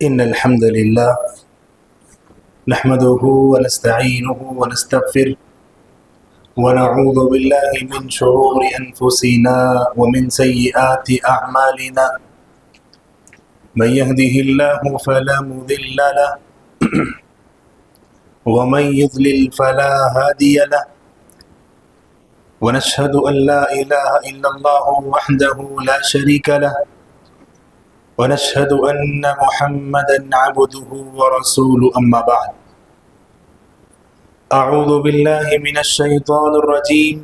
إن الحمد لله نحمده ونستعينه ونستغفره ونعوذ بالله من شرور أنفسنا ومن سيئات أعمالنا من يهده الله فلا مضل له ومن يضلل فلا هادي له ونشهد أن لا إله إلا الله وحده لا شريك له ونشهد أن محمدا عبده ورسوله أما بعد أعوذ بالله من الشيطان الرجيم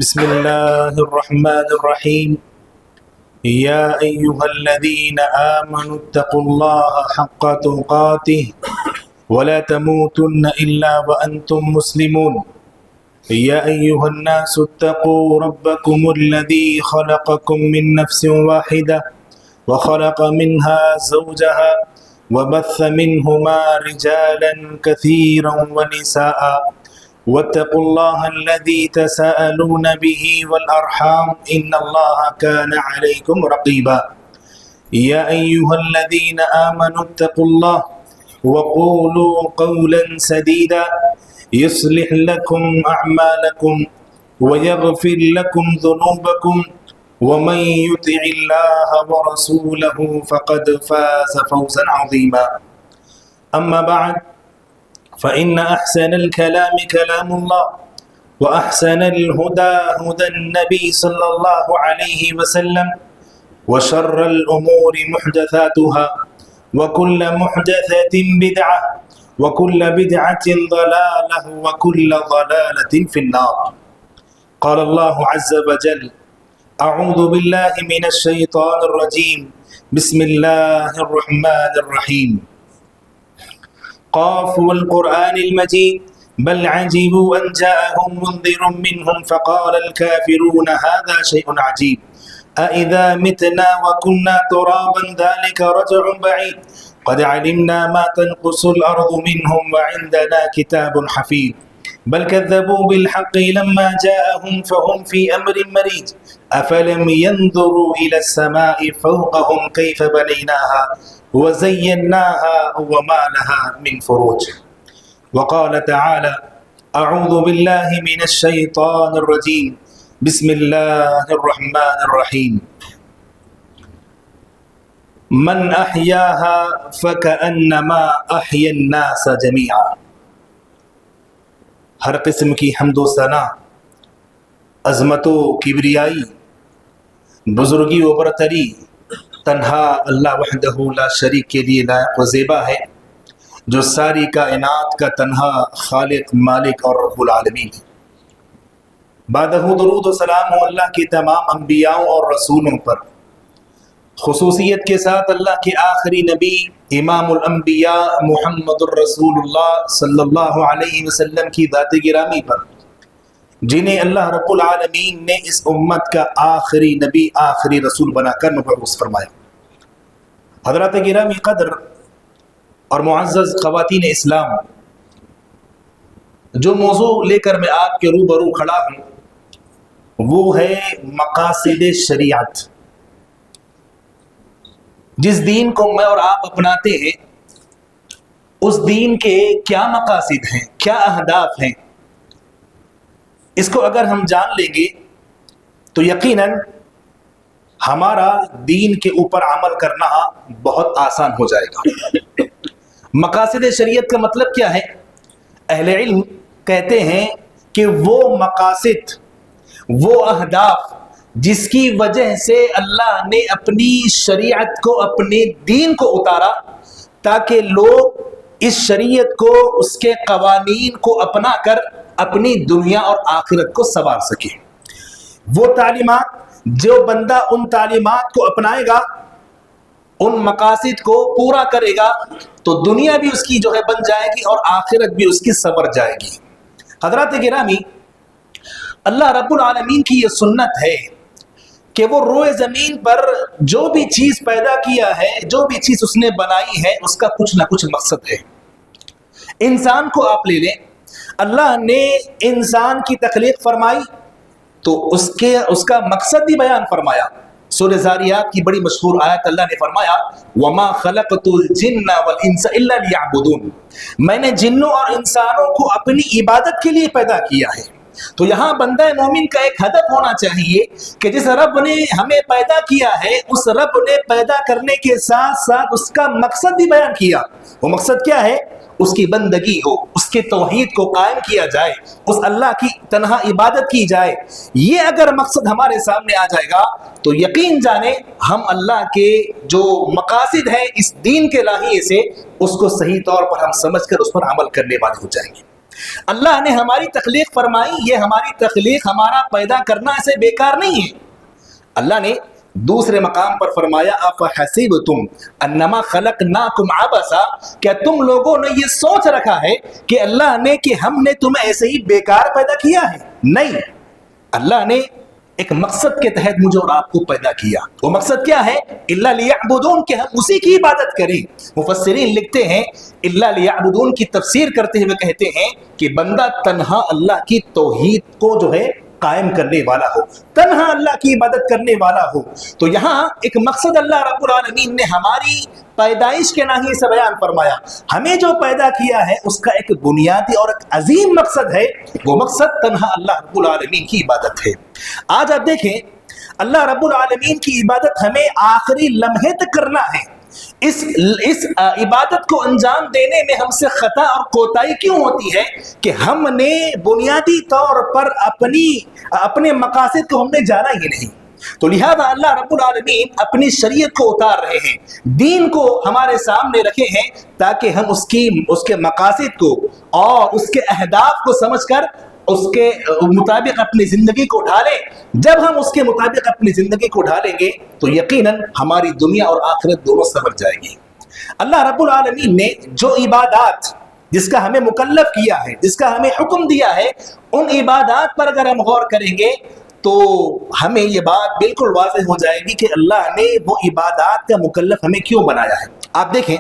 بسم الله الرحمن الرحيم يا أيها الذين آمنوا اتقوا الله حق تقاته ولا تموتن إلا وأنتم مسلمون يا أيها الناس اتقوا ربكم الذي خلقكم من نفس واحدة وخلق منها زوجها وبث منهما رجالا كثيرا ونساء واتقوا الله الذي تساءلون به والأرحام إن الله كان عليكم رقيبا يا أيها الذين آمنوا اتقوا الله وقولوا قولا سديدا يصلح لكم أعمالكم ويغفر لكم ذنوبكم ومن يطع الله ورسوله فقد فاز فوزا عظيما أما بعد فإن أحسن الكلام كلام الله وأحسن الهدى هدى النبي صلى الله عليه وسلم وشر الأمور محدثاتها وكل محدثة بدعة وكل بدعة ضلالة وكل ضلالة في النار قال الله عز وجل أعوذ بالله من الشيطان الرجيم بسم الله الرحمن الرحيم قاف والقرآن المجيد بل عجبوا أن جاءهم منذر منهم فقال الكافرون هذا شيء عجيب أإذا متنا وكنا ترابا ذلك رجع بعيد قد علمنا ما تنقص الأرض منهم وعندنا كتاب حفيظ بل كذبوا بالحق لما جاءهم فهم في أمر مريج أفلم ينظروا إلى السماء فوقهم كيف بنيناها وزيناها وما لها من فروج وقال تعالى أعوذ بالله من الشيطان الرجيم بسم الله الرحمن الرحيم من أحياها فكأنما أحيا الناس جميعا ہر قسم کی حمد و ثنا، عظمت و کبریائی، بزرگی و برتری تنہا اللہ وحدہ لا شریک کے لیے لائق و زیبا ہے، جو ساری کائنات کا تنہا خالق، مالک اور رب العالمین ہے۔ بعدہ درود و سلام ہو اللہ کی تمام انبیاء اور رسولوں پر، خصوصیت کے ساتھ اللہ کے آخری نبی امام الانبیاء محمد الرسول اللہ صلی اللہ علیہ وسلم کی ذات گرامی پر، جنہیں اللہ رب العالمین نے اس امت کا آخری نبی، آخری رسول بنا کر مبعوث فرمایا۔ حضرات گرامی قدر اور معزز خواتین اسلام، جو موضوع لے کر میں آپ کے روبرو کھڑا ہوں وہ ہے مقاصد شریعت۔ جس دین کو میں اور آپ اپناتے ہیں اس دین کے کیا مقاصد ہیں، کیا اہداف ہیں، اس کو اگر ہم جان لیں گے تو یقیناً ہمارا دین کے اوپر عمل کرنا بہت آسان ہو جائے گا۔ مقاصد شریعت کا مطلب کیا ہے؟ اہل علم کہتے ہیں کہ وہ مقاصد، وہ اہداف جس کی وجہ سے اللہ نے اپنی شریعت کو، اپنے دین کو اتارا تاکہ لوگ اس شریعت کو، اس کے قوانین کو اپنا کر اپنی دنیا اور آخرت کو سنوار سکے۔ وہ تعلیمات، جو بندہ ان تعلیمات کو اپنائے گا، ان مقاصد کو پورا کرے گا تو دنیا بھی اس کی جو ہے بن جائے گی اور آخرت بھی اس کی سنور جائے گی۔ حضرات گرامی، اللہ رب العالمین کی یہ سنت ہے کہ وہ روئے زمین پر جو بھی چیز پیدا کیا ہے، جو بھی چیز اس نے بنائی ہے، اس کا کچھ نہ کچھ مقصد ہے۔ انسان کو آپ لے لیں، اللہ نے انسان کی تخلیق فرمائی تو اس کا مقصد بھی بیان فرمایا۔ सूरह ज़ारियात की बड़ी मशहूर आयत, अल्लाह ने फरमाया वमा खलक़तुल जिन्ना वल इंसा इल्ला लियअबुदून, मैंने जिन्नों और इंसानों को अपनी इबादत के लिए पैदा किया है। तो यहाँ बंदा मोमिन का एक हदफ होना चाहिए कि जिस रब ने हमें पैदा किया है उस रब ने पैदा करने के साथ साथ उसका मकसद भी बयान किया। वो मकसद क्या है? उसकी बंदगी हो, उसके तौहीद को कायम किया जाए, उस अल्लाह की तन्हा इबादत की जाए। ये अगर मकसद हमारे सामने आ जाएगा तो यकीन जाने हम अल्लाह के जो मकासिद हैं इस दीन के लाहिए से उसको सही तौर पर हम समझकर उस पर अमल करने वाले हो जाएंगे। अल्लाह ने हमारी तख्लीक फरमाई, ये हमारी तख्लीक, हमारा पैदा करना ऐसे बेकार नहीं है। अल्लाह ने दूसरे मकाम पर फरमाया अफहसिबतुम अन्नमा खलकनाकुम अबसा, क्या तुम लोगों ने ये सोच रखा है कि अल्लाह ने कि हमने तुम्हें ऐसे ही बेकार पैदा किया है? नहीं, अल्लाह ने एक मकसद के तहत मुझे और आपको पैदा किया। वो मकसद क्या है? इल्ला लियअबुदून, के हम उसी की इबादत करें। मुफस्सिरीन लिखते हैं इल्ला लियअबुदून की तफसीर करते हुए कहते हैं कि बंदा तन्हा अल्लाह की तौहीद को जो है कायम करने वाला हो, तन्हा अल्लाह की इबादत करने वाला हो। तो यहाँ एक मकसद अल्लाह रब्बुल आलमीन ने हमारी पैदाइश के नाहिए से बयान फरमाया। हमें जो पैदा किया है उसका एक बुनियादी और एक अजीम मकसद है, वो मकसद तन्हा अल्लाह रब्बुल आलमीन की इबादत है। आज आप देखें, अल्लाह रब्बुल आलमीन की इबादत हमें आखिरी लम्हे तक करना है। इस इबादत को अंजाम देने में हमसे खता और कोताही क्यों होती है कि हमने बुनियादी तौर पर अपने मकासद को हमने जाना ही नहीं। तो लिहाजा अल्लाह रब्बुल आलमीन अपनी शरीयत को उतार रहे हैं, दीन को हमारे सामने रखे हैं ताकि हम उसके मकासद को और उसके अहदाफ को समझकर उसके मुताबिक अपनी जिंदगी को ढालें। जब हम उसके मुताबिक अपनी जिंदगी को ढालेंगे तो यकीनन हमारी दुनिया और आखिरत दोनों संवर जाएगी। अल्लाह रब्बुल आलमीन ने जो इबादत जिसका हमें मुकल्लफ किया है, जिसका हमें हुक्म दिया है, उन इबादत पर अगर हम गौर करेंगे तो हमें ये बात बिल्कुल वाज़ेह हो जाएगी कि अल्लाह ने वो इबादत का मुकल्लफ हमें क्यों बनाया है। आप देखें,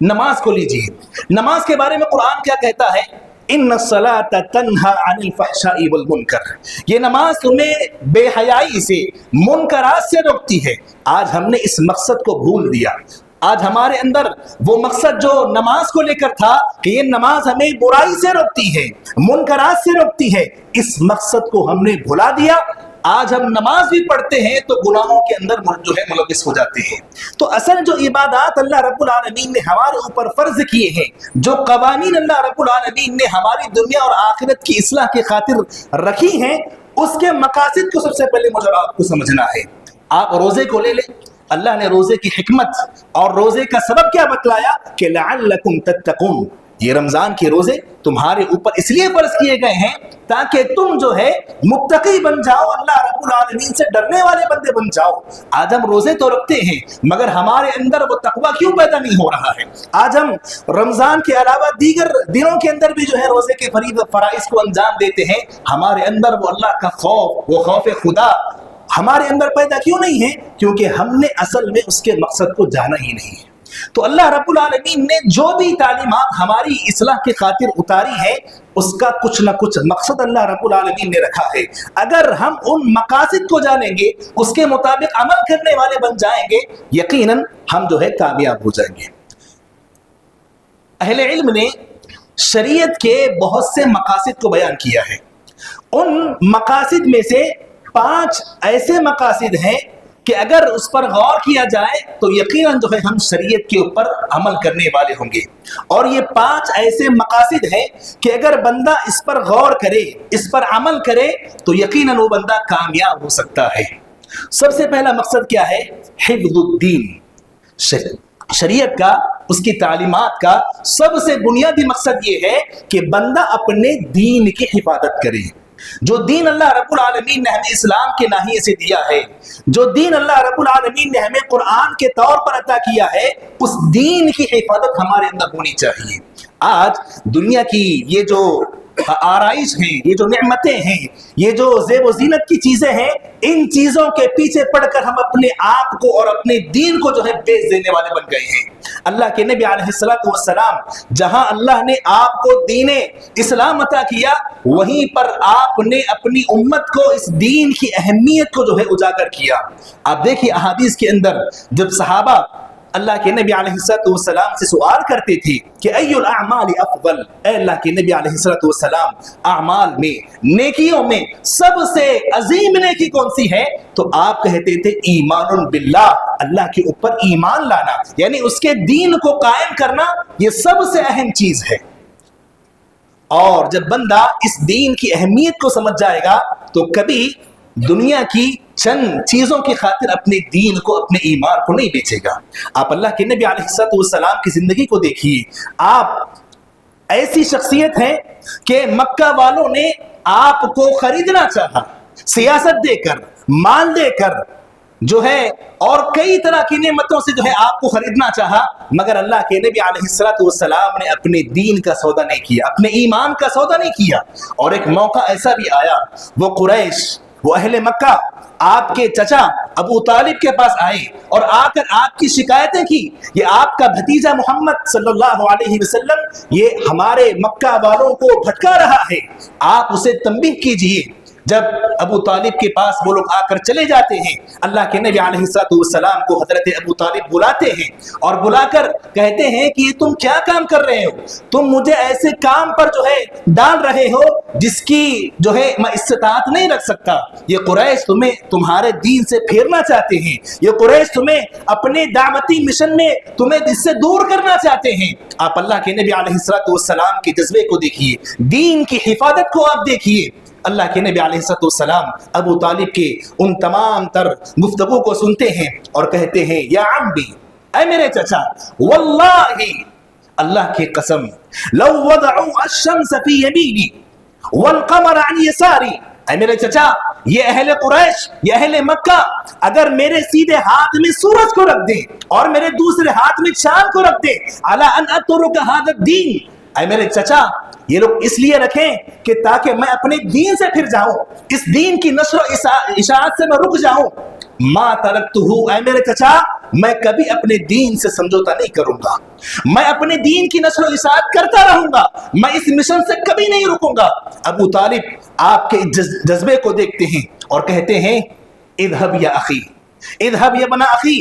नमाज को लीजिए, नमाज के बारे में कुरान क्या कहता है? इन्ना सलाता तन्हा अनिल फहशाई वल मुनकर, ये नमाज तुम्हें बेहयाई से, मुनकरात से रोकती है। आज हमने इस मकसद को भूल दिया। आज हमारे अंदर वो मकसद जो नमाज को लेकर था कि ये नमाज हमें बुराई से रोकती है, मुनकरात से रोकती है, इस मकसद को हमने भुला दिया। आज हम नमाज भी पढ़ते हैं तो गुनाहों के अंदर जो है मुलविस हो जाते हैं। तो असल जो इबादत अल्लाह रब्बुल आलमीन ने हमारे ऊपर फर्ज किए हैं, जो कवानीन अल्लाह रब्बुल आलमीन ने हमारी दुनिया और आखिरत की इस्लाह की खातिर रखी हैं, उसके मकासद को सबसे पहले मुझे आपको समझना है। आप रोजे को ले लें, अल्लाह ने रोजे की हिकमत और रोजे का सबब क्या बतलाया कि लअल्लकुम तत्तकून, ये रमजान के रोजे तुम्हारे ऊपर इसलिए फर्ज किए गए हैं ताकि तुम जो है मुत्तकी बन जाओ, अल्लाह रब्बुल आलमीन से डरने वाले बंदे बन जाओ। आज हम रोजे तो रखते हैं मगर हमारे अंदर वो तकवा क्यों पैदा नहीं हो रहा है? आज हम रमजान के अलावा दीगर दिनों के अंदर भी जो है रोजे के फराइज को अंजाम देते हैं, हमारे अंदर वो अल्लाह का खौफ, वो खौफ खुदा हमारे अंदर पैदा क्यों नहीं है? क्योंकि हमने असल में उसके मकसद को जाना ही नहीं है। तो अल्लाह रब्बुल आलमीन ने जो भी तालीमात हमारी इस्लाह की खातिर उतारी है उसका कुछ न कुछ मकसद अल्लाह रब्बुल आलमीन ने रखा है। अगर हम उन मकासद को जानेंगे, उसके मुताबिक अमल करने वाले बन जाएंगे, यकीनन हम जो है कामयाब हो जाएंगे। अहले इल्म ने शरीयत के बहुत से मकासद को बयान किया है। उन मकासद में से 5 ऐसे मकासद हैं कि अगर उस पर गौर किया जाए तो यकीनन जो है हम शरीयत के ऊपर अमल करने वाले होंगे। और ये 5 ऐसे मकासद हैं कि अगर बंदा इस पर गौर करे, इस पर अमल करे तो यकीनन वो बंदा कामयाब हो सकता है। सबसे पहला मकसद क्या है? हिफ्ज़ुद्दीन, शरीयत का, उसकी तालीमात का सबसे बुनियादी मकसद ये है कि बंदा अपने दीन की हिफाजत करे। जो दीन अल्लाह रब्बुल आलमीन ने हमें इस्लाम के नाहिए से दिया है, जो दीन अल्लाह रब्बुल आलमीन ने हमें कुरान के तौर पर अता किया है, उस दीन की हिफाजत हमारे अंदर होनी चाहिए। आज दुनिया की ये जो आराइश हैं, ये जो नेमतें हैं, ये जो ज़ेब व ज़ीनत की चीजें हैं, इन चीजों के पीछे पड़कर हम अपने आप को और अपने दीन को जो है बेच देने वाले बन गए हैं। اللہ کے नबी अलैहिस्सलाम जहां अल्लाह ने आपको दीन इस्लाम अता किया, वहीं पर आपने अपनी उम्मत को इस दीन की अहमियत को जो है उजागर किया। आप देखिए अहादीस के अंदर जब सहाबा अल्लाह के नबी अलैहिस्सलाम से सवाल करते थे कि अय्युल अअमाल अफदल, अल्लाह के नबी अलैहिस्सलाम अमाल में, नेकियों में सबसे अजीम नेकी कौन सी है? तो आप कहते थे ईमानुन बिल्लाह, अल्लाह के ऊपर ईमान लाना, यानी उसके दीन को कायम करना, ये सबसे अहम चीज है। और जब बंदा इस दीन की अहमियत को समझ जाएगा तो कभी दुनिया की चंद चीजों की खातिर अपने दीन को, अपने ईमान को नहीं बेचेगा। आप अल्लाह के नबी अलैहिस्सलाम की जिंदगी को देखिए, आप ऐसी शख्सियत हैं कि मक्का वालों ने आपको खरीदना चाहा, सियासत देकर, माल देकर जो है, और कई तरह की नेमतों से जो है आपको खरीदना चाहा, मगर अल्लाह के नबी अलैहिस्सलाम ने अपने दीन का सौदा नहीं किया, अपने ईमान का सौदा नहीं किया। और एक मौका ऐसा भी आया, वो कुरैश, वो अहले मक्का आपके चचा अबू तालिब के पास आए और आकर आपकी शिकायतें की, ये आपका भतीजा मोहम्मद सल्लल्लाहु अलैहि वसल्लम ये हमारे मक्का वालों को भटका रहा है, आप उसे तंबीह कीजिए। जब अबू तालिब के पास वो लोग आकर चले जाते हैं, अल्लाह के नबी अलैहिस्सलाम को हजरत अबू तालिब बुलाते हैं और बुलाकर कहते हैं कि ये तुम क्या काम कर रहे हो, तुम मुझे ऐसे काम पर जो है डाल रहे हो जिसकी जो है मैं इस्तात नहीं रख सकता। ये कुरैश तुम्हें तुम्हारे दीन से फेरना चाहते हैं, ये कुरैश तुम्हें अपने दावती मिशन में तुम्हें इससे दूर करना चाहते हैं। आप अल्लाह के नबी अलैहिस्सलाम के जज्बे को देखिए, दीन की हिफाजत को आप देखिए। अल्लाह के नबी अलैहिस्सलाम अबू तालिब के उन तमाम तर गुफ्तगू को सुनते हैं और कहते हैं, या अम्मी, ऐ मेरे चचा, वल्लाही, अल्लाह की कसम, लौ वदअू अश-शम्स फी यमीनी वल क़मर अन यसारी, ऐ मेरे चचा, ये अहले कुरैश, ये अहले मक्का अगर मेरे सीधे हाथ में सूरज को रख दे और मेरे दूसरे हाथ में चांद को रख दे, अला अन अतरुका हादा दीन, ऐ मेरे चचा, ये लोग इसलिए रखें कि ताकि मैं अपने दीन से फिर जाऊं, इस दीन की नस्र इशाअत से मैं रुक जाऊं। मा तरक्तुहु, ऐ मेरे चचा, मैं कभी अपने दीन से समझौता नहीं करूंगा, मैं अपने दीन की नस्र इशाअत करता रहूंगा, मैं इस मिशन से कभी नहीं रुकूंगा। अबू तालिब आपके जज्बे को देखते हैं और कहते हैं, इधहब या अखी, इधहब या बना अखी,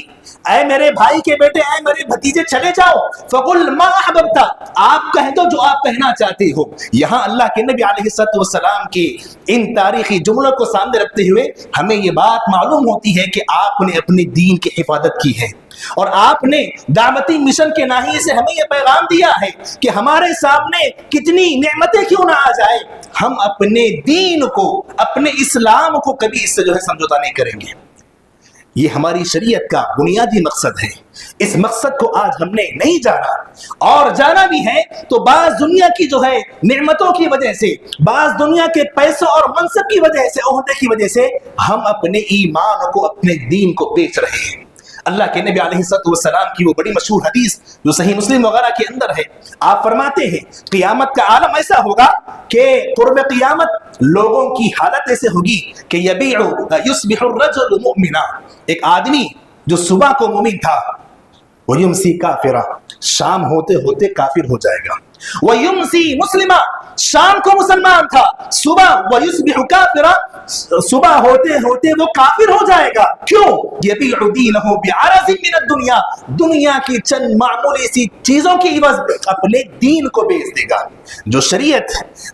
ऐ मेरे भाई के बेटे, ऐ मेरे भतीजे, चले जाओ। फकुल मा अहबब्ता, आप कह दो जो आप कहना चाहते हो। यहाँ अल्लाह के नबी अलैहिस्सलाम के इन तारीखी जुमलों को सामने रखते हुए हमें ये बात मालूम होती है कि आपने अपने दीन की हिफाजत की है और आपने दावती मिशन के नाहिए से हमें यह पैगाम दिया है कि हमारे सामने कितनी नेमतें क्यों ना आ जाए, हम अपने दीन को, अपने इस्लाम को कभी इससे जो है समझौता नहीं करेंगे। ये हमारी शरीयत का बुनियादी मकसद है। इस मकसद को आज हमने नहीं जाना, और जाना भी है तो बाज दुनिया की जो है नेमतों की वजह से, बाज दुनिया के पैसों और मनसब की वजह से, ओहदे की वजह से हम अपने ईमान को, अपने दीन को बेच रहे हैं। अल्लाह के नबी अलैहिस्सलाम की वो बड़ी मशहूर हदीस जो सही मुस्लिम वगैरह के अंदर है, आप फरमाते हैं क़ियामत का आलम ऐसा होगा कि क़ुर्ब क़ियामत लोगों की हालत ऐसे होगी कि यबीउ युस्बिहु रजुल मुमिना, एक आदमी जो सुबह को मुमिन था, वयुमसी काफिरा, शाम होते होते काफिर हो जाएगा, वयुमसी मुस्लिमा, शाम को मुसलमान था, सुबह वयुस्बिहु काफिरा, सुबह होते होते वो काफिर हो जाएगा। क्यों? यबीउ दीनहु बिअरज़िन मिन दुनिया, दुनिया की चंद मामूली सी चीजों की इवज़ अपने दीन को बेच देगा। जो शरीयत,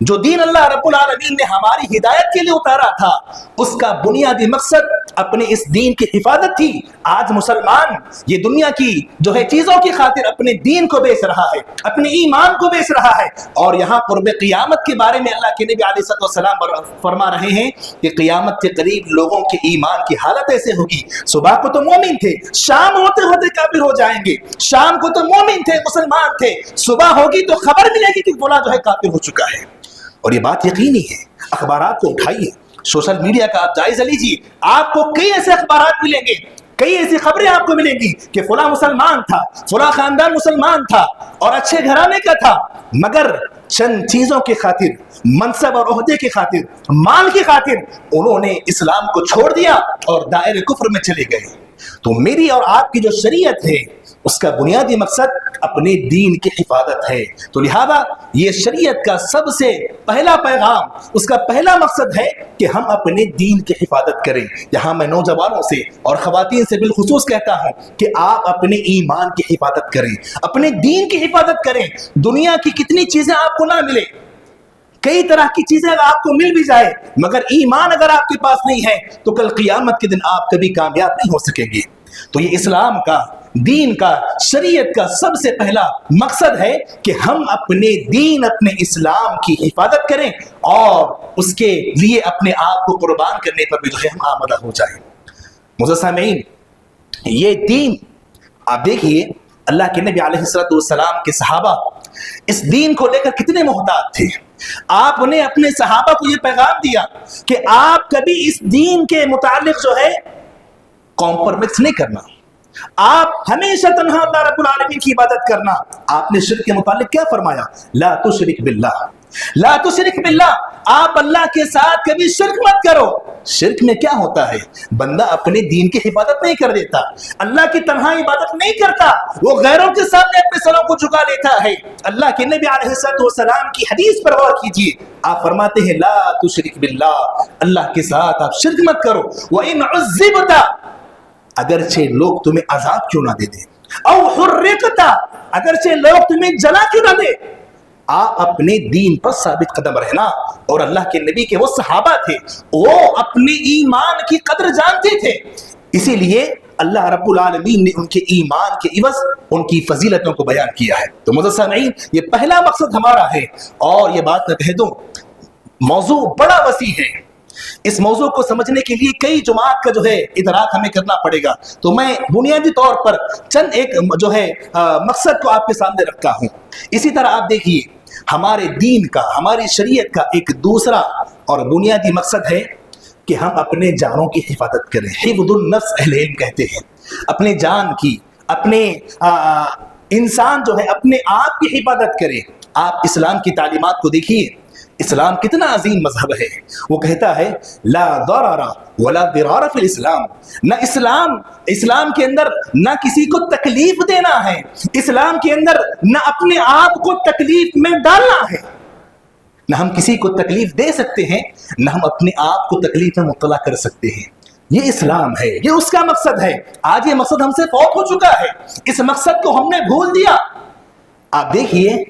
जो दीन अल्लाह रब्बुल आलमीन ने हमारी हिदायत के लिए उतारा था, उसका बुनियादी मकसद अपने इस दीन की हिफाजत थी। आज मुसलमान ये दुनिया की जो है चीजों की खातिर अपने दीन को बेच रहा है, अपने ईमान को बेच रहा है। और यहाँ क़ुर्ब क़ियामत के बारे में अल्लाह के नबी अलैहिस्सलाम फरमा रहे हैं कि क़ियामत के करीब लोगों के ईमान की हालत ऐसे होगी, सुबह को तो मोमिन थे, शाम होते होते काफिर हो जाएंगे, शाम को तो मोमिन थे, मुसलमान थे, सुबह होगी तो खबर मिलेगी कि फलां जो है काफिर हो चुका है। और ये बात यकीनी है। अखबारात को उठाइए, सोशल मीडिया का आप जायजा लीजिए, आपको कई ऐसे अखबारात मिलेंगे, कई ऐसी खबरें आपको मिलेंगी कि फलां मुसलमान था, फलां खानदान मुसलमान था और अच्छे घराने का था, मगर चंद चीजों की खातिर, मनसब और ओहदे की खातिर, माल की खातिर उन्होंने इस्लाम को छोड़ दिया और दायरे कुफ्र में चले गए। तो मेरी और आपकी जो शरीयत है, اس کا بنیادی مقصد اپنے دین کی حفاظت ہے. تو لہذا یہ شریعت کا سب سے پہلا پیغام، اس کا پہلا مقصد ہے کہ ہم اپنے دین کی حفاظت کریں. یہاں میں نوجوانوں سے اور خواتین سے بالخصوص کہتا ہوں کہ آپ اپنے ایمان کی حفاظت کریں، اپنے دین کی حفاظت کریں. دنیا کی کتنی چیزیں آپ کو نہ ملے، کئی طرح کی چیزیں اگر آپ کو مل بھی جائے، مگر ایمان اگر آپ کے پاس نہیں ہے تو کل قیامت کے دن آپ کبھی کامیاب نہیں ہو سکیں گے. تو یہ اسلام کا، دین کا، شریعت کا سب سے پہلا مقصد ہے کہ ہم اپنے دین، اپنے اسلام کی حفاظت کریں اور اس کے لیے اپنے آپ کو قربان کرنے پر بھی جو ہے ہم آمادہ ہو جائیں. معزز سامعین، یہ دین آپ دیکھیے اللہ کے نبی علیہ الصلوۃ والسلام کے صحابہ اس دین کو لے کر کتنے محتاط تھے. آپ نے اپنے صحابہ کو یہ پیغام دیا کہ آپ کبھی اس دین کے متعلق جو ہے کمپرومائز نہیں کرنا، آپ ہمیشہ تنہا اللہ رب العالمین کی عبادت کرنا. آپ نے شرک کے متعلق کیا فرمایا؟ لا تشرک باللہ، لا تشرک باللہ، آپ اللہ کے ساتھ کبھی شرک مت کرو. شرک میں کیا ہوتا ہے؟ بندہ اپنے دین کی حفاظت نہیں کر دیتا، اللہ کی تنہا عبادت نہیں کرتا، وہ غیروں کے سامنے اپنے سروں کو جھکا لیتا ہے. اللہ کے نبی علیہ الصلوۃ والسلام کی حدیث پر غور کیجیے، آپ فرماتے ہیں لا تشرک باللہ، اللہ کے ساتھ آپ شرک مت کرو. وَإِنْ عُذِّبْتَ، اگرچہ لوگ تمہیں عذاب کیوں نہ دے دیں، او حرقت، اگرچہ لوگ تمہیں جلا کیوں نہ دے، آپ اپنے دین پر ثابت قدم رہنا. اور اللہ کے نبی کے وہ صحابہ تھے، وہ اپنے ایمان کی قدر جانتے تھے، اسی لیے اللہ رب العالمین نے ان کے ایمان کے عوض ان کی فضیلتوں کو بیان کیا ہے. تو معزز سامعین، یہ پہلا مقصد ہمارا ہے. اور یہ بات میں کہہ دوں، موضوع بڑا وسیع ہے، اس موضوع کو سمجھنے کے لیے کئی جماعت کا جو ہے ادراک ہمیں کرنا پڑے گا. تو میں بنیادی طور پر چند ایک جو ہے مقصد کو آپ کے سامنے رکھتا ہوں. اسی طرح آپ دیکھیے ہمارے دین کا، ہماری شریعت کا ایک دوسرا اور بنیادی مقصد ہے کہ ہم اپنے جانوں کی حفاظت کریں. حفظ النفس اہل علم کہتے ہیں، اپنے جان کی، اپنے انسان جو ہے اپنے آپ کی حفاظت کرے. آپ اسلام کی تعلیمات کو دیکھیے، اسلام کتنا عظیم مذہب ہے. وہ کہتا ہے لا ضرر ولا ضرار فی الاسلام، نہ اسلام کے اندر نہ کسی کو تکلیف دینا ہے، اسلام کے اندر نہ اپنے آپ کو تکلیف میں ڈالنا ہے. نہ ہم کسی کو تکلیف دے سکتے ہیں، نہ ہم اپنے آپ کو تکلیف میں مبتلا کر سکتے ہیں. یہ اسلام ہے، یہ اس کا مقصد ہے. آج یہ مقصد ہم سے فوت ہو چکا ہے، اس مقصد کو ہم نے بھول دیا. آپ دیکھیے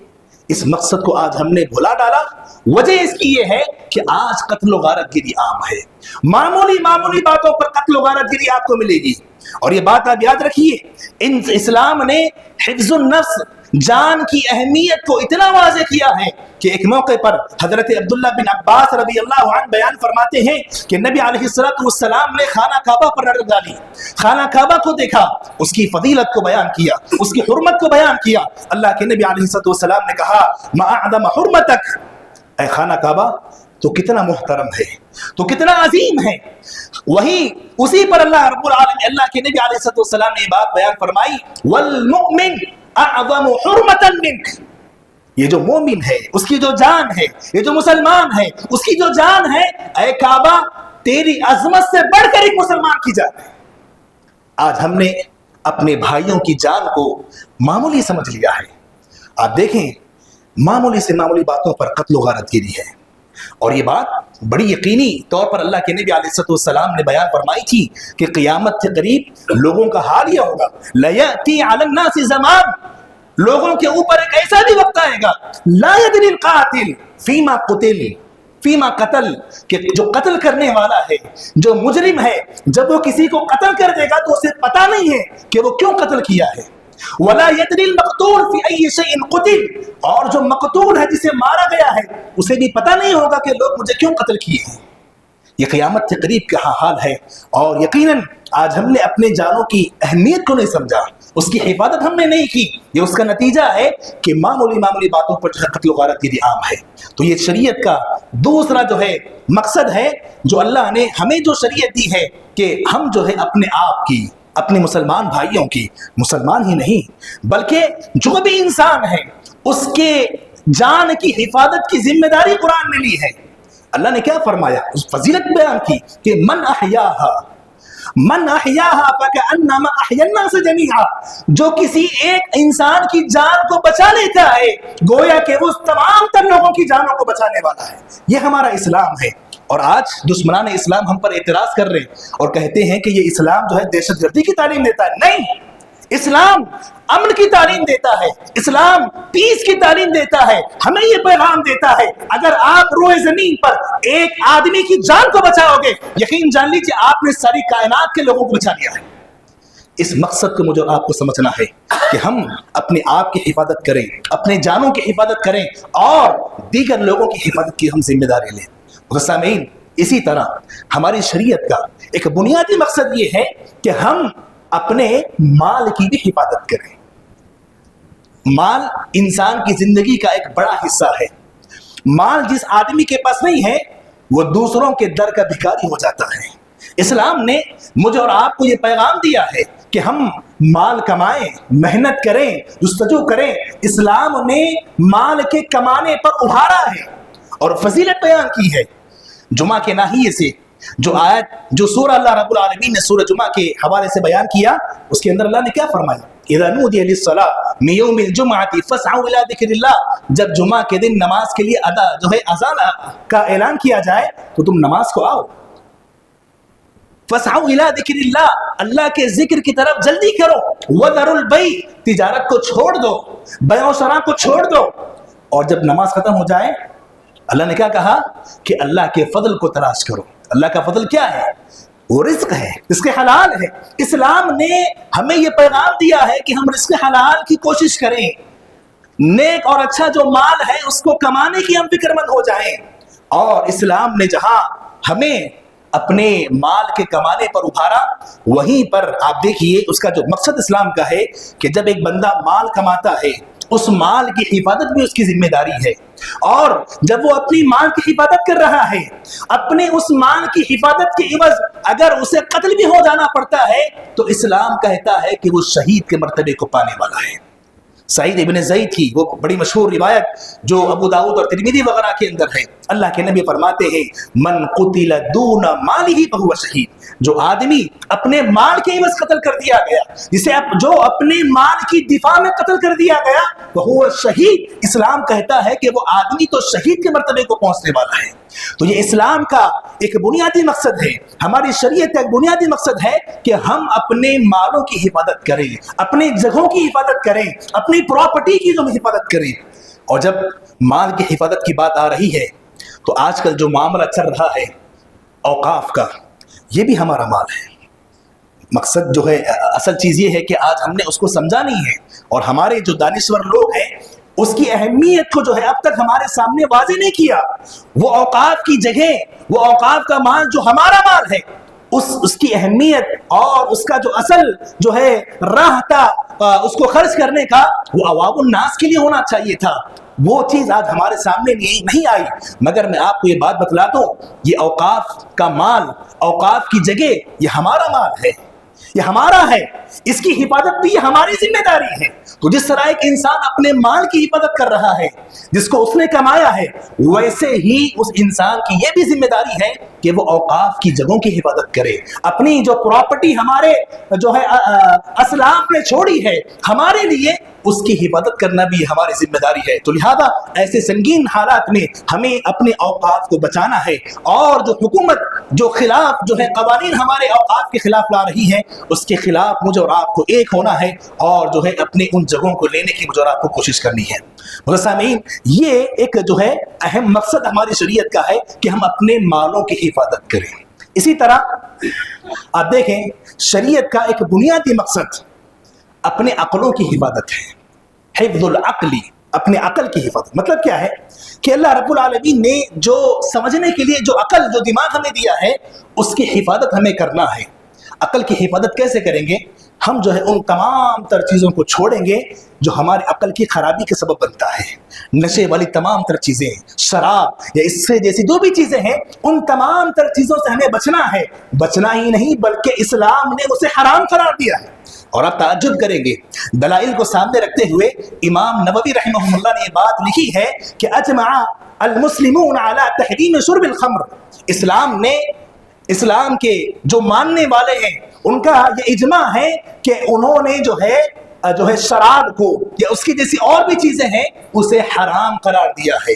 اس مقصد کو آج ہم نے بھلا ڈالا. وجہ اس کی یہ ہے کہ آج قتل و غارت گری عام ہے، معمولی باتوں پر قتل و غارت گری آپ کو ملے گی. اور یہ بات آپ یاد رکھیے، اسلام نے حفظ النفس، جان کی اہمیت کو اتنا واضح کیا ہے کہ ایک موقع پر حضرت عبداللہ بن عباس رضی اللہ عنہ بیان فرماتے ہیں کہ نبی علیہ الصلوۃ والسلام نے خانہ کعبہ پر نظر ڈالی، خانہ کعبہ کو دیکھا، اس کی فضیلت کو بیان کیا، اس کی حرمت کو بیان کیا. اللہ کے نبی علیہ الصلوۃ والسلام نے کہا ما اعظم حرمتک، اے خانہ کعبہ تو کتنا محترم ہے، تو کتنا عظیم ہے. اسی پر اللہ رب العالمین، اللہ کے نبی علیہ الصلوۃ والسلام نے یہ بات بیان فرمائی والمؤمن اعظم حرمتا منک، یہ جو مومن ہے، اس کی جو جان ہے، یہ جو مسلمان ہے، اس کی جو جان ہے، اے کعبہ تیری عظمت سے بڑھ کر ایک مسلمان کی جان ہے. آج ہم نے اپنے بھائیوں کی جان کو معمولی سمجھ لیا ہے. آپ دیکھیں معمولی سے معمولی باتوں پر قتل و غارت گری ہے. اور یہ بات بڑی یقینی طور پر اللہ کے نبی علیہ الصلوۃ والسلام نے بیان فرمائی تھی کہ قیامت کے قریب لوگوں کا حال یہ ہوگا لَيَأْتِي عَلَى النَّاسِ زَمَانٌ، لوگوں کے اوپر ایک ایسا بھی وقت آئے گا لا يدري القاتل فيما قتل، فیما قتل، کہ جو قتل کرنے والا ہے، جو مجرم ہے، جب وہ کسی کو قتل کر دے گا تو اسے پتہ نہیں ہے کہ وہ کیوں قتل کیا ہے. وَلَا يَدْرِي الْمَقْتُولُ فِي أَيِّ شَيْءٍ قُتِلَ، اور جو مقتول ہے، جسے مارا گیا ہے، اسے بھی پتہ نہیں ہوگا کہ لوگ مجھے کیوں قتل کیے ہیں. یہ قیامت کے قریب کا حال ہے. اور یقیناً آج ہم نے اپنے جانوں کی اہمیت کو نہیں سمجھا، اس کی حفاظت ہم نے نہیں کی. یہ اس کا نتیجہ ہے کہ معمولی باتوں پر جو ہے قتل و غارت گری عام ہے. تو یہ شریعت کا دوسرا جو ہے مقصد ہے، جو اللہ نے ہمیں جو شریعت دی ہے کہ ہم جو ہے اپنے آپ کی، اپنے مسلمان بھائیوں کی، مسلمان ہی نہیں بلکہ جو بھی انسان ہے، اس کے جان کی حفاظت کی ذمہ داری قرآن نے لی ہے. اللہ نے کیا فرمایا؟ اس فضیلت بیان کی کہ من احیاہا من احیاها فکأنما احیا الناس جمیعا، جو کسی ایک انسان کی جان کو بچا لیتا ہے گویا کہ وہ تمام تر لوگوں کی جانوں کو بچانے والا ہے۔ یہ ہمارا اسلام ہے۔ اور آج دشمنان اسلام ہم پر اعتراض کر رہے ہیں اور کہتے ہیں کہ یہ اسلام جو ہے دہشت گردی کی تعلیم دیتا ہے۔ نہیں، اسلام امن کی تعلیم دیتا ہے، اسلام پیس کی تعلیم دیتا ہے، ہمیں یہ پیغام دیتا ہے اگر آپ روئے زمین پر ایک آدمی کی جان کو بچاؤ گے، یقین جان لیجیے آپ نے ساری کائنات کے لوگوں کو بچا لیا ہے۔ اس مقصد کو مجھے آپ کو سمجھنا ہے کہ ہم اپنے آپ کی حفاظت کریں، اپنے جانوں کی حفاظت کریں اور دیگر لوگوں کی حفاظت کی ہم ذمہ داری لیں۔ سامعین، اسی طرح ہماری شریعت کا ایک بنیادی مقصد یہ ہے کہ ہم اپنے مال کی بھی حفاظت کریں۔ مال انسان کی زندگی کا ایک بڑا حصہ ہے۔ مال جس آدمی کے پاس نہیں ہے وہ دوسروں کے در کا بھکاری ہو جاتا ہے۔ اسلام نے مجھے اور آپ کو یہ پیغام دیا ہے کہ ہم مال کمائیں، محنت کریں، جستجو کریں۔ اسلام نے مال کے کمانے پر ابھارا ہے اور فضیلت بیان کی ہے۔ جمعہ کے ناحیے سے جو آیت جو سورہ اللہ رب العالمین نے سورہ جمعہ کے حوالے سے بیان کیا، اس کے اندر اللہ نے کیا فرمایا؟ اذا نودی للصلاۃ من یوم الجمعۃ فاسعوا الی ذکر اللہ، جب جمعہ کے دن نماز کے لیے اذان کا اعلان کیا جائے تو تم نماز کو آؤ۔ فاسعوا الی ذکر اللہ، اللہ کے ذکر کی طرف جلدی کرو۔ وذروا البیع، تجارت کو چھوڑ دو، بیع و شراء کو چھوڑ دو۔ اور جب نماز ختم ہو جائے اللہ نے کیا کہا کہ اللہ کے فضل کو تلاش کرو۔ اللہ کا فضل کیا ہے؟ وہ رزق ہے، رزق حلال ہے۔ اسلام نے ہمیں یہ پیغام دیا ہے کہ ہم رزق حلال کی کوشش کریں، نیک اور اچھا جو مال ہے اس کو کمانے کی ہم فکر مند ہو جائیں۔ اور اسلام نے جہاں ہمیں اپنے مال کے کمانے پر ابھارا، وہیں پر آپ دیکھیے اس کا جو مقصد اسلام کا ہے کہ جب ایک بندہ مال کماتا ہے اس مال کی حفاظت بھی اس کی ذمہ داری ہے، اور جب وہ اپنی مال کی حفاظت کر رہا ہے، اپنے اس مال کی حفاظت کے عوض اگر اسے قتل بھی ہو جانا پڑتا ہے تو اسلام کہتا ہے کہ وہ شہید کے مرتبے کو پانے والا ہے۔ سعید ابن زید کی وہ بڑی مشہور روایت جو ابو داؤد اور ترمذی وغیرہ کے اندر ہے، اللہ کے نبی فرماتے ہیں من قتل دون مالہ فہو شہید، جو آدمی اپنے مال کے عوض قتل کر دیا گیا، جسے جو اپنے مال کی دفاع میں قتل کر دیا گیا وہ شہید، اسلام کہتا ہے کہ وہ آدمی تو شہید کے مرتبے کو پہنچنے والا ہے۔ تو یہ اسلام کا ایک بنیادی مقصد ہے، ہماری شریعت کا ایک بنیادی مقصد ہے کہ ہم اپنے مالوں کی حفاظت کریں، اپنی جگہوں کی حفاظت کریں، اپنی پراپرٹی کی جو حفاظت کریں۔ اور جب مال کی حفاظت کی بات آ رہی ہے تو آج کل جو معاملہ چل رہا ہے اوقاف کا، یہ بھی ہمارا مال ہے۔ مقصد جو ہے، اصل چیز یہ ہے کہ آج ہم نے اس کو سمجھا نہیں ہے، اور ہمارے جو دانشور لوگ ہیں اس کی اہمیت کو جو ہے اب تک ہمارے سامنے واضح نہیں کیا۔ وہ اوقاف کی جگہ، وہ اوقاف کا مال جو ہمارا مال ہے، اس کی اہمیت اور اس کا جو اصل جو ہے راہ تھا اس کو خرچ کرنے کا، وہ عوام الناس کے لیے ہونا چاہیے تھا۔ وہ چیز آج ہمارے سامنے نہیں آئی۔ مگر میں آپ کو یہ بات بتلا دوں، یہ اوقاف کا مال، اوقاف کی جگہ، یہ ہمارا مال ہے، یہ ہمارا ہے، اس کی حفاظت بھی ہماری ذمہ داری ہے۔ تو جس طرح ایک انسان اپنے مال کی حفاظت کر رہا ہے جس کو اس نے کمایا ہے، ویسے ہی اس انسان کی یہ بھی ذمہ داری ہے کہ وہ اوقاف کی جگہوں کی حفاظت کرے۔ اپنی جو پراپرٹی ہمارے جو ہے اسلاف نے چھوڑی ہے ہمارے لیے، اس کی حفاظت کرنا بھی ہماری ذمہ داری ہے۔ تو لہذا ایسے سنگین حالات میں ہمیں اپنے اوقاف کو بچانا ہے، اور جو حکومت جو خلاف جو ہے قوانین ہمارے اوقاف کے خلاف لا رہی ہے، اس کے خلاف مجھے اور آپ کو ایک ہونا ہے، اور جو ہے اپنے ان جگہوں کو لینے کی مجھے اور آپ کو کوشش کرنی ہے۔ سامعین، یہ ایک جو ہے اہم مقصد ہماری شریعت کا ہے کہ ہم اپنے مالوں کی حفاظت کریں۔ اسی طرح آپ دیکھیں شریعت کا ایک بنیادی مقصد اپنے عقلوں کی حفاظت ہے، حفظ العقلی، اپنے عقل کی حفاظت۔ مطلب کیا ہے کہ اللہ رب العالمین نے جو سمجھنے کے لیے جو عقل، جو دماغ ہمیں دیا ہے، اس کی حفاظت ہمیں کرنا ہے۔ عقل کی حفاظت کیسے کریں گے؟ ہم جو ہے ان تمام تر چیزوں کو چھوڑیں گے جو ہماری عقل کی خرابی کے سبب بنتا ہے۔ نشے والی تمام تر چیزیں، شراب یا اس سے جیسی جو بھی چیزیں ہیں، ان تمام تر چیزوں سے ہمیں بچنا ہے۔ بچنا ہی نہیں بلکہ اسلام نے اسے حرام قرار دیا ہے۔ اور آپ تعجب کریں گے، دلائل کو سامنے رکھتے ہوئے امام نووی رحمہ اللہ نے یہ بات لکھی ہے کہ اجمع المسلمون علی تحریم شرب الخمر، اسلام نے इस्लाम के जो मानने वाले हैं उनका ये इजमा है कि उन्होंने जो है शराब को या उसकी जैसी और भी चीजें हैं उसे हराम करार दिया है।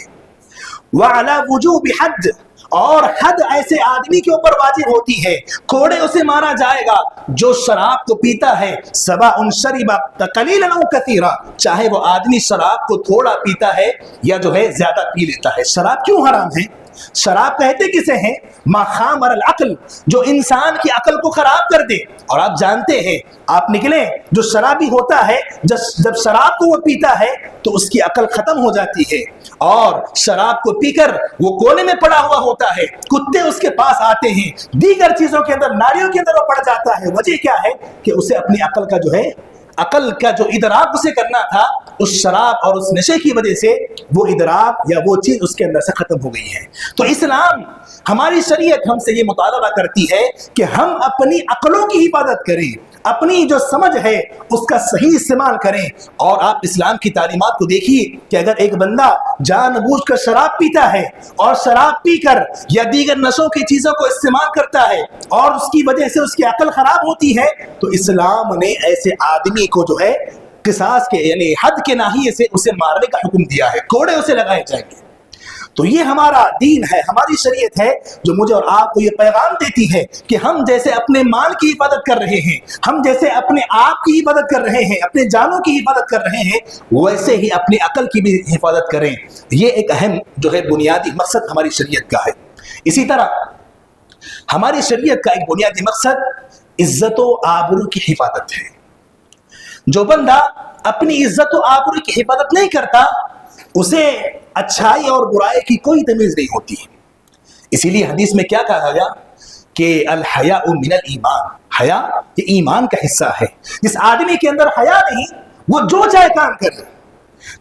वअला वुजूब हद, और हद ऐसे आदमी के ऊपर वाजिब होती है, कोड़े उसे मारा जाएगा जो शराब को पीता है। सवा उन शरीबा कलीलन औ कसीरा, चाहे वो आदमी शराब को थोड़ा पीता है या जो है ज्यादा पी लेता है। शराब क्यों हराम है? शराब कहते किसे हैं? मा खामर अल, जो इंसान की अकल को खराब कर दे। और आप जानते हैं, आप निकले, जो शराबी होता है जब शराब को वो पीता है तो उसकी अकल खत्म हो जाती है और शराब को पीकर वो कोने में पड़ा हुआ होता है, कुत्ते उसके पास आते हैं, दीगर चीजों के अंदर, नारियों के अंदर वो पड़ जाता है। वजह क्या है कि उसे अपनी अकल का अकल का जो इदराक उसे करना था, उस शराब और उस नशे की वजह से वो इदराक या वो चीज उसके अंदर से खत्म हो गई है। तो इस्लाम, हमारी शरीयत हमसे ये मुतालबा करती है कि हम अपनी अकलों की हिफाजत करें, अपनी जो समझ है उसका सही इस्तेमाल करें। और आप इस्लाम की तालीमात को देखिए कि अगर एक बंदा जानबूझकर शराब पीता है और शराब पीकर या दीगर नशों की चीजों को इस्तेमाल करता है और उसकी वजह से उसकी अकल खराब होती है, तो इस्लाम ने ऐसे आदमी को जो है किसास के यानी हद के नाहिए से उसे मारने का हुक्म दिया है, कोड़े उसे लगाए जाएंगे। तो ये हमारा दीन है, हमारी शरीयत है जो मुझे और आपको ये पैगाम देती है कि हम जैसे अपने माल की हिफाजत कर रहे हैं, हम जैसे अपने आप की हिफाजत कर रहे हैं, अपने जानों की हिफाजत कर रहे हैं, वैसे ही अपनी अकल की भी हिफाजत करें। ये एक अहम जो है बुनियादी मकसद हमारी शरीयत का है। इसी तरह हमारी शरीयत का एक बुनियादी मकसद इज्जत व आबरू की हिफाजत है। जो बंदा अपनी इज्जत व आबरू की हिफाजत नहीं करता, उसे अच्छाई और बुराई की कोई तमीज नहीं होती। इसीलिए हदीस में क्या कहा गया कि अल हया मिनल ईमान, हया ये ईमान का हिस्सा है। जिस आदमी के अंदर हया नहीं, वो जो चाहे काम करे।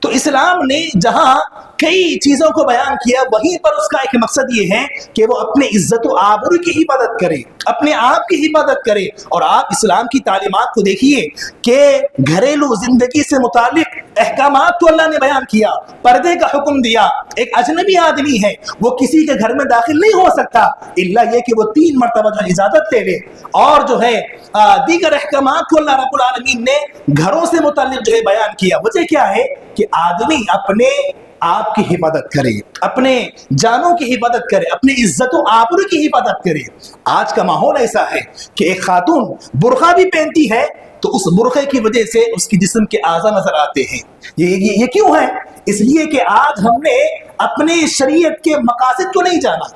तो इस्लाम ने जहां कई चीजों को बयान किया, वहीं पर उसका एक मकसद ये है कि वो अपने इज्जत व आबरू की हिफाजत करे, अपने आप की हिफाजत करे। और आप इस्लाम की तालीमात को देखिए कि घरेलू जिंदगी से मुतालिक अहकामात तो अल्लाह ने बयान किया, पर्दे का हुक्म दिया। एक अजनबी आदमी है, वो किसी के घर में दाखिल नहीं हो सकता इल्ला ये कि वो 3 मरतबा इजाजत ले ले। और जो है दीगर अहकामात को अल्लाह रब्बुल आलमीन ने घरों से मुतालिक जो है बयान किया। वजह क्या है कि आदमी अपने आप की हिफाजत करे, अपने जानों की हिफाजत करे, अपनी इज्जत व आबरू की हिफाजत करे। आज का माहौल ऐसा है कि एक खातून बुर्का भी पहनती है तो उस बुर्के की वजह से उसकी जिस्म के आज़ा नजर आते हैं। ये क्यों है? इसलिए कि आज हमने अपने शरीयत के मकासद को नहीं जाना।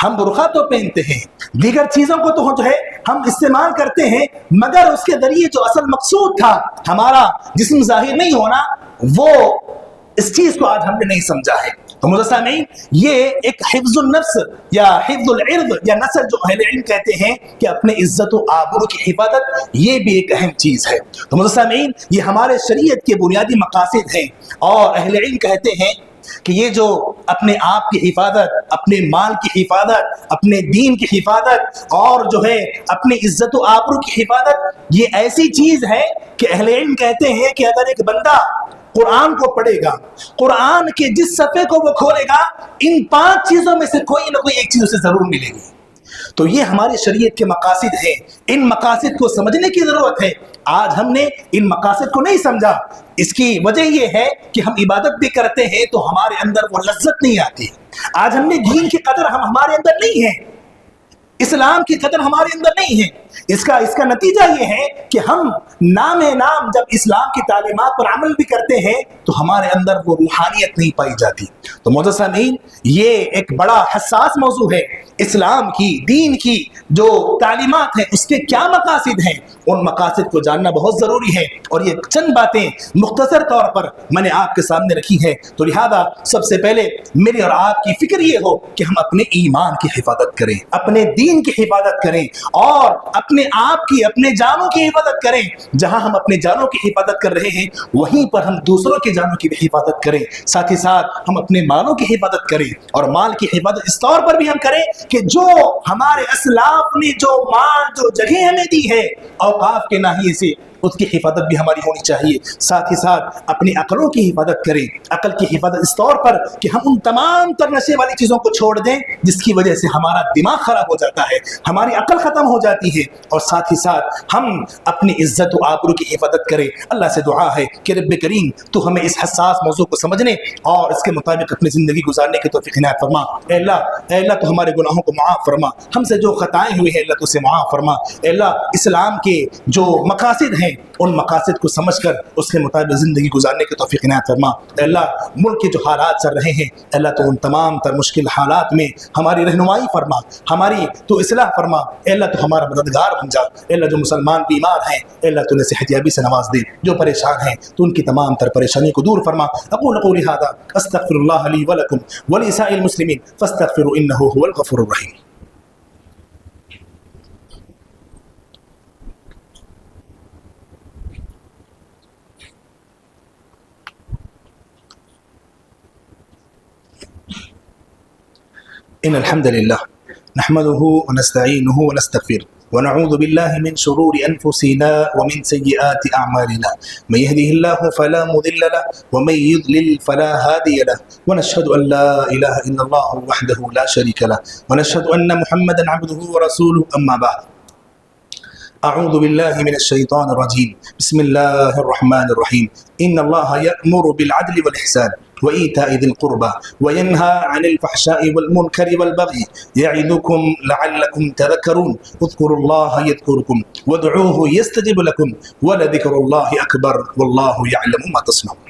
हम बुर्का तो पहनते हैं, दीगर चीजों को तो जो है हम इस्तेमाल करते हैं, मगर उसके जरिए जो असल मकसूद था हमारा जिस्म जाहिर नहीं होना, वो इस चीज को आज हमने नहीं समझा है। तो मुज़स्सिमीन, ये एक हिफ्ज़ुल नफ्स या हिफ्ज़ुल इर्द या नस्ल जो अहले इल्म कहते हैं कि अपने इज्जत व आबरू की हिफाजत, ये भी एक अहम चीज है। तो मुज़स्सिमीन, ये हमारे शरीयत के बुनियादी मकासद हैं। और अहले इल्म कहते हैं कि ये जो अपने आप की हिफाजत, अपने माल की हिफाजत, अपने दीन की हिफाजत और जो है अपनी इज्जत व आबरू की हिफाजत, ये ऐसी चीज है कि अहले इल्म कहते हैं कि अगर एक बंदा कुरान को पढ़ेगा, कुरान के जिस सफ़े को वो खोलेगा, इन 5 चीजों में से कोई ना कोई एक चीज उसे जरूर मिलेगी। तो ये हमारी शरीयत के मकासद हैं। इन मकासद को समझने की जरूरत है। आज हमने इन मकासद को नहीं समझा। इसकी वजह यह है कि हम इबादत भी करते हैं तो हमारे अंदर वो लज्जत नहीं आती। आज हमने दीन की कदर हमारे अंदर नहीं है, इस्लाम की कदर हमारे अंदर नहीं है। इसका नतीजा ये है कि हम नाम जब इस्लाम की तालीमात पर अमल भी करते हैं तो हमारे अंदर वो रूहानियत नहीं पाई जाती। तो मुज़स्सिमीन, ये एक बड़ा हसास मौजू है। इस्लाम की, दीन की जो तालीमात है उसके क्या मकासद हैं, उन मकासद को जानना बहुत ज़रूरी है। और ये चंद बातें मुख्तसर तौर पर मैंने आपके सामने रखी है। तो लिहाजा सबसे पहले मेरी और आपकी फिक्र ये हो कि हम अपने ईमान की हिफाजत करें, अपने दीन की हिफाजत करें और अपने आप की, अपने जानों की हिफाजत करें। जहां हम अपने जानों की हिफाजत कर रहे हैं वहीं पर हम दूसरों की जानों की भी हिफाजत करें। साथ ही साथ हम अपने मालों की हिफाजत करें। और माल की हिफाजत इस तौर पर भी हम करें कि जो हमारे असलाफ ने जो माल, जो जगह हमें दी है, औकाफ के नाहिए से اس کی حفاظت بھی ہماری ہونی چاہیے. ساتھ ہی ساتھ اپنی عقلوں کی حفاظت کریں. عقل کی حفاظت اس طور پر کہ ہم ان تمام تر نشے والی چیزوں کو چھوڑ دیں جس کی وجہ سے ہمارا دماغ خراب ہو جاتا ہے, ہماری عقل ختم ہو جاتی ہے, اور ساتھ ہی ساتھ ہم اپنی عزت و آبرو کی حفاظت کریں. اللہ سے دعا ہے کہ رب کریم تو ہمیں اس حساس موضوع کو سمجھنے اور اس کے مطابق اپنی زندگی گزارنے کی توفیق عنایت فرما. اے اللہ تو ہمارے گناہوں کو معاف فرما, ہم سے جو خطائیں ہوئی ہیں اللہ تو اسے معاف فرما. اے اللہ اسلام کے جو مقاصد ہیں ان مقاصد کو سمجھ کر اس کے مطابق زندگی گزارنے کی توفیق عنایت فرما. اے اللہ ملک کے جو حالات چل رہے ہیں اللہ تو ان تمام تر مشکل حالات میں ہماری رہنمائی فرما, ہماری تو اصلاح فرما. اے اللہ تو ہمارا مددگار بن جا. اے اللہ جو مسلمان بیمار ہیں اے اللہ تو انہیں صحت یابی سے نواز دے, جو پریشان ہیں تو ان کی تمام تر پریشانی کو دور فرما. اقول قولی ھذا استغفر اللہ لی ولکم ولسائر المسلمین فاستغفروا انہ هو الغفور الرحیم. ان الحمد للہ نحمده ونستعینه ونستغفره ونعوذ بالله من شرور انفسنا ومن سيئات اعمالنا من يهده الله فلا مضل له ومن يضلل فلا هادي له ونشهد ان لا اله الا الله وحده لا شريك له ونشهد ان محمدا عبده ورسوله. اما بعد اعوذ بالله من الشيطان الرجيم بسم الله الرحمن الرحيم. ان الله يأمر بالعدل والإحسان وإيتاء ذي القربى وينهى عن الفحشاء والمنكر والبغي يعظكم لعلكم تذكرون. اذكروا الله يذكركم وادعوه يستجب لكم ولذكر الله أكبر والله يعلم ما تصنعون.